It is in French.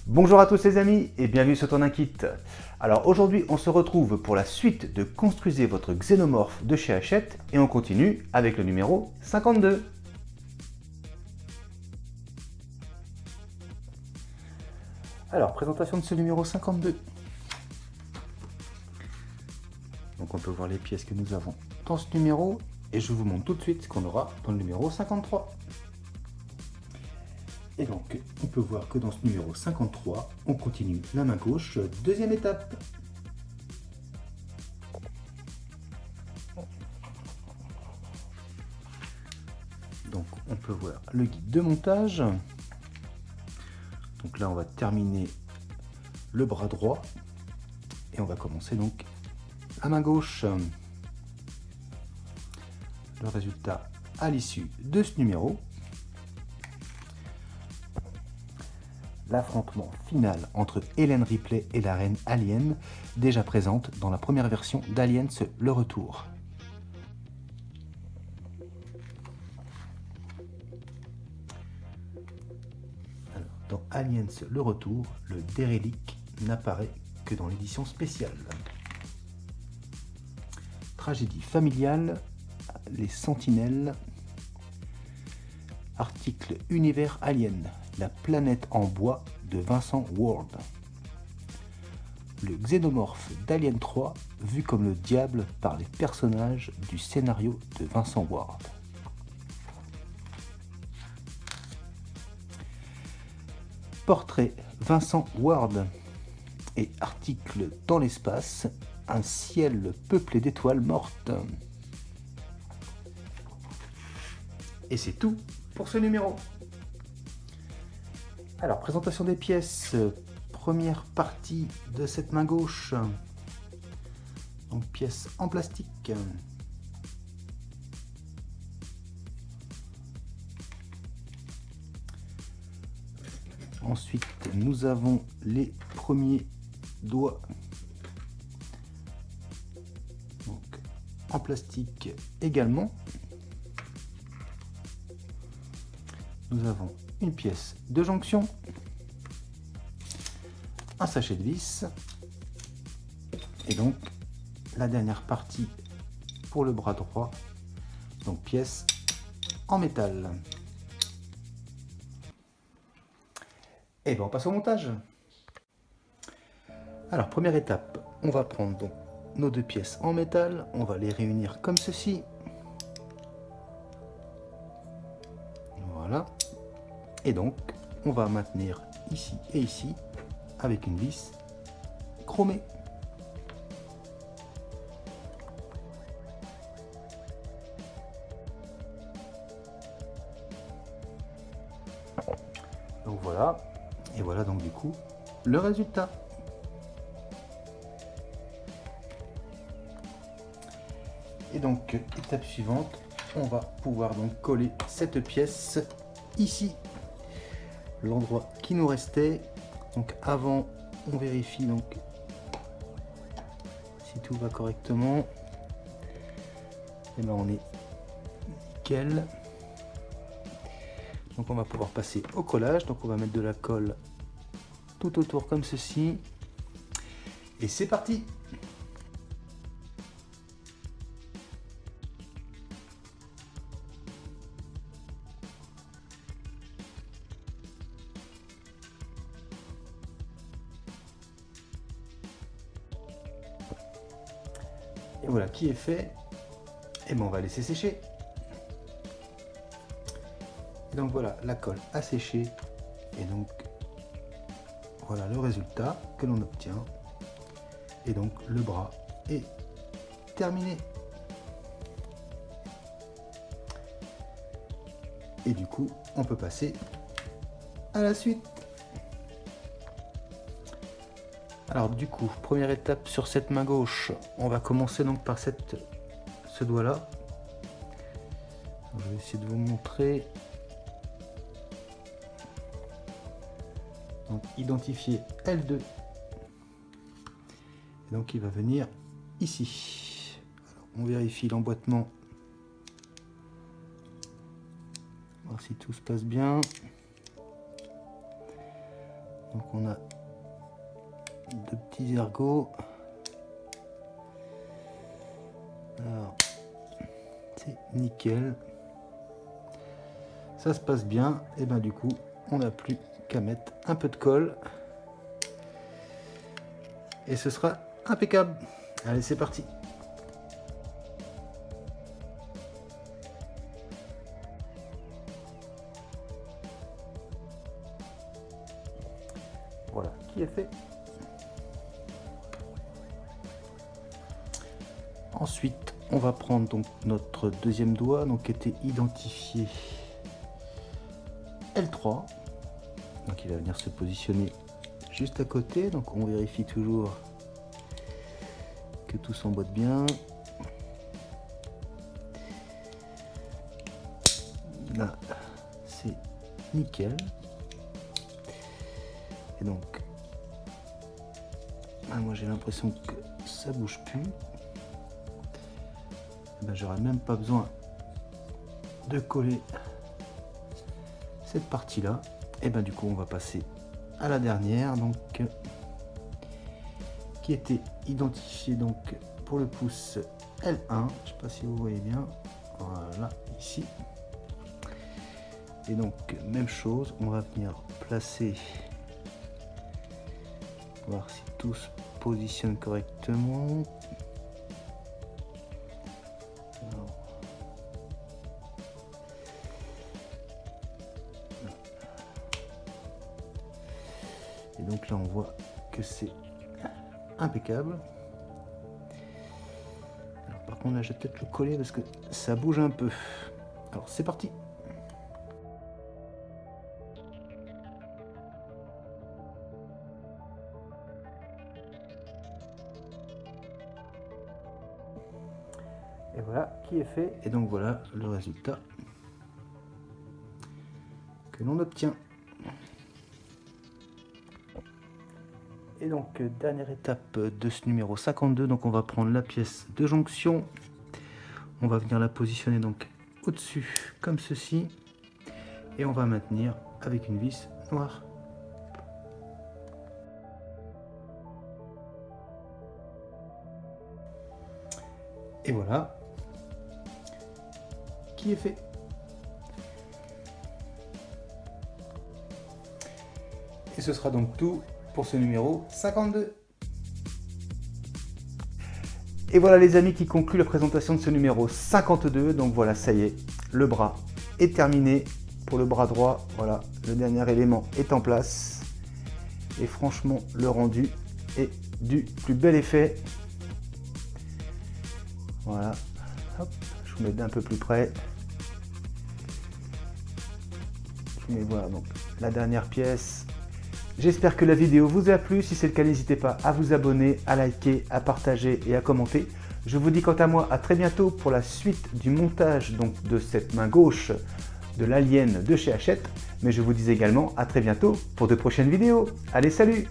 Bonjour à tous les amis et bienvenue sur Tourne un Kit. Alors aujourd'hui on se retrouve pour la suite de Construisez votre xénomorphe de chez Hachette et on continue avec le numéro 52. Alors présentation de ce numéro 52. Donc on peut voir les pièces que nous avons dans ce numéro et je vous montre tout de suite ce qu'on aura dans le numéro 53. Et donc, on peut voir que dans ce numéro 53, on continue la main gauche, deuxième étape. Donc, on peut voir le guide de montage. Donc là, on va terminer le bras droit. Et on va commencer donc la main gauche. Le résultat à l'issue de ce numéro. L'affrontement final entre Ellen Ripley et la reine Alien, déjà présente dans la première version d'Aliens le Retour. Alors, dans Aliens le Retour, le dérélict n'apparaît que dans l'édition spéciale. Tragédie familiale, les Sentinelles. Article Univers Alien, la planète en bois de Vincent Ward. Le xénomorphe d'Alien 3 vu comme le diable par les personnages du scénario de Vincent Ward. Portrait Vincent Ward et article dans l'espace, un ciel peuplé d'étoiles mortes. Et c'est tout pour ce numéro. Alors, présentation des pièces. Première partie de cette main gauche. Donc, pièce en plastique. Ensuite, nous avons les premiers doigts. Donc, en plastique également. Nous avons une pièce de jonction, un sachet de vis, et donc la dernière partie pour le bras droit, donc pièce en métal. Et bien on passe au montage. Alors première étape, on va prendre donc nos deux pièces en métal, on va les réunir comme ceci. Voilà. Et donc, on va maintenir ici et ici avec une vis chromée. Donc voilà. Et voilà donc du coup le résultat. Et donc, étape suivante, on va pouvoir donc coller cette pièce ici. L'endroit qui nous restait. Donc avant, on vérifie donc si tout va correctement. Et ben on est nickel. Donc on va pouvoir passer au collage. Donc on va mettre de la colle tout autour comme ceci. Et c'est parti. Et voilà qui est fait. Et ben on va laisser sécher. Et donc voilà, la colle a séché. Et donc voilà le résultat que l'on obtient. Et donc le bras est terminé. Et du coup, on peut passer à la suite. Alors du coup, première étape sur cette main gauche, on va commencer donc par ce doigt là. Je vais essayer de vous montrer. Donc identifier L2. Et donc il va venir ici. Alors, on vérifie l'emboîtement. Voir si tout se passe bien. Donc on a deux petits ergots. Alors, c'est nickel. Ça se passe bien. Et ben du coup, on n'a plus qu'à mettre un peu de colle. Et ce sera impeccable. Allez, c'est parti. Voilà, qui est fait. Ensuite, on va prendre donc notre deuxième doigt, donc qui était identifié L3. Donc il va venir se positionner juste à côté. Donc on vérifie toujours que tout s'emboîte bien. Là, c'est nickel. Et donc, moi j'ai l'impression que ça bouge plus. Ben, j'aurais même pas besoin de coller cette partie là. Et ben du coup on va passer à la dernière, donc qui était identifiée donc pour le pouce L1. Je sais pas si vous voyez bien. Voilà, ici. Et donc même chose, on va venir placer, voir si tout se positionne correctement. Et donc là on voit que c'est impeccable. Alors par contre là je vais peut-être le coller parce que ça bouge un peu. Alors c'est parti. Et voilà qui est fait. Et donc voilà le résultat que l'on obtient. Et donc dernière étape de ce numéro 52, donc on va prendre la pièce de jonction, on va venir la positionner donc au-dessus comme ceci, et on va maintenir avec une vis noire. Et voilà qui est fait. Et ce sera donc tout pour ce numéro 52. Et voilà les amis qui conclut la présentation de ce numéro 52. Donc voilà, ça y est, le bras est terminé. Pour le bras droit, voilà, le dernier élément est en place. Et franchement, le rendu est du plus bel effet. Voilà, hop, je vous mets d'un peu plus près. Je mets voilà donc la dernière pièce. J'espère que la vidéo vous a plu. Si c'est le cas, n'hésitez pas à vous abonner, à liker, à partager et à commenter. Je vous dis quant à moi à très bientôt pour la suite du montage donc, de cette main gauche de l'Alien de chez Hachette. Mais je vous dis également à très bientôt pour de prochaines vidéos. Allez, salut!